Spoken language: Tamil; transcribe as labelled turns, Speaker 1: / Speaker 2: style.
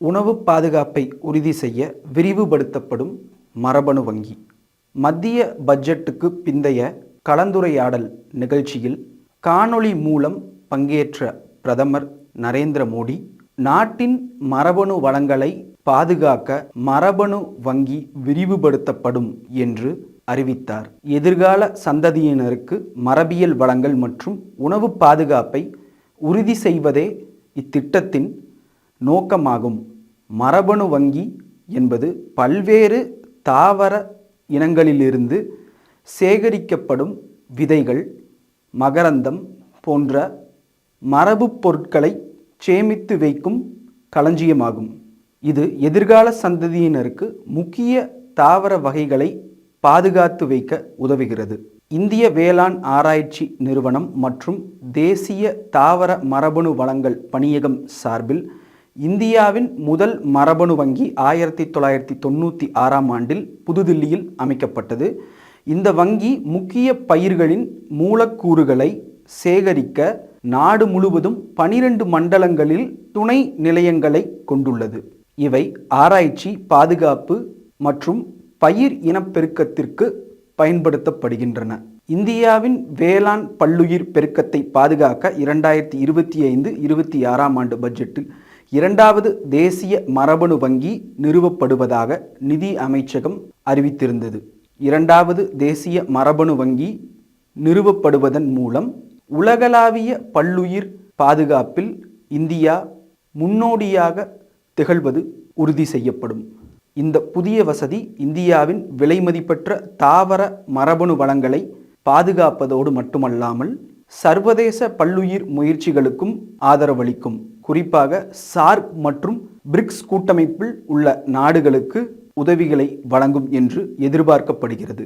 Speaker 1: உணவு பாதுகாப்பை உறுதி செய்ய விரிவுபடுத்தப்படும் மரபணு வங்கி. மத்திய பட்ஜெட்டுக்கு பிந்தைய கலந்துரையாடல் நிகழ்ச்சியில் காணொளி மூலம் பங்கேற்ற பிரதமர் நரேந்திர மோடி, நாட்டின் மரபணு வளங்களை பாதுகாக்க மரபணு வங்கி விரிவுபடுத்தப்படும் என்று அறிவித்தார். எதிர்கால சந்ததியினருக்கு மரபியல் வளங்கள் மற்றும் உணவு பாதுகாப்பை உறுதி செய்வதே இத்திட்டத்தின் நோக்கமாகும். மரபணு வங்கி என்பது பல்வேறு தாவர இனங்களிலிருந்து சேகரிக்கப்படும் விதைகள், மகரந்தம் போன்ற மரபு பொருட்களை சேமித்து வைக்கும் களஞ்சியமாகும். இது எதிர்கால சந்ததியினருக்கு முக்கிய தாவர வகைகளை பாதுகாத்து வைக்க உதவுகிறது. இந்திய வேளாண் ஆராய்ச்சி நிறுவனம் மற்றும் தேசிய தாவர மரபணு வளங்கள் பணியகம் சார்பில் இந்தியாவின் முதல் மரபணு வங்கி 1996ஆம் ஆண்டில் புதுதில்லியில் அமைக்கப்பட்டது. இந்த வங்கி முக்கிய பயிர்களின் மூலக்கூறுகளை சேகரிக்க நாடு முழுவதும் 12 மண்டலங்களில் துணை நிலையங்களை கொண்டுள்ளது. இவை ஆராய்ச்சி, பாதுகாப்பு மற்றும் பயிர் இனப்பெருக்கத்திற்கு பயன்படுத்தப்படுகின்றன. இந்தியாவின் வேளாண் பல்லுயிர் பெருக்கத்தை பாதுகாக்க 2025-26ஆம் ஆண்டு பட்ஜெட்டில் 2வது தேசிய மரபணு வங்கி நிறுவப்படுவதாக நிதி அமைச்சகம் அறிவித்திருந்தது. 2வது தேசிய மரபணு வங்கி நிறுவப்படுவதன் மூலம் உலகளாவிய பல்லுயிர் பாதுகாப்பில் இந்தியா முன்னோடியாக திகழ்வது உறுதி செய்யப்படும். இந்த புதிய வசதி இந்தியாவின் விலைமதிப்பற்ற தாவர மரபணு வளங்களை பாதுகாப்பதோடு மட்டுமல்லாமல் சர்வதேச பல்லுயிர் முயற்சிகளுக்கும் ஆதரவளிக்கும். குறிப்பாக சார்க் மற்றும் பிரிக்ஸ் கூட்டமைப்பில் உள்ள நாடுகளுக்கு உதவிகளை வழங்கும் என்று எதிர்பார்க்கப்படுகிறது.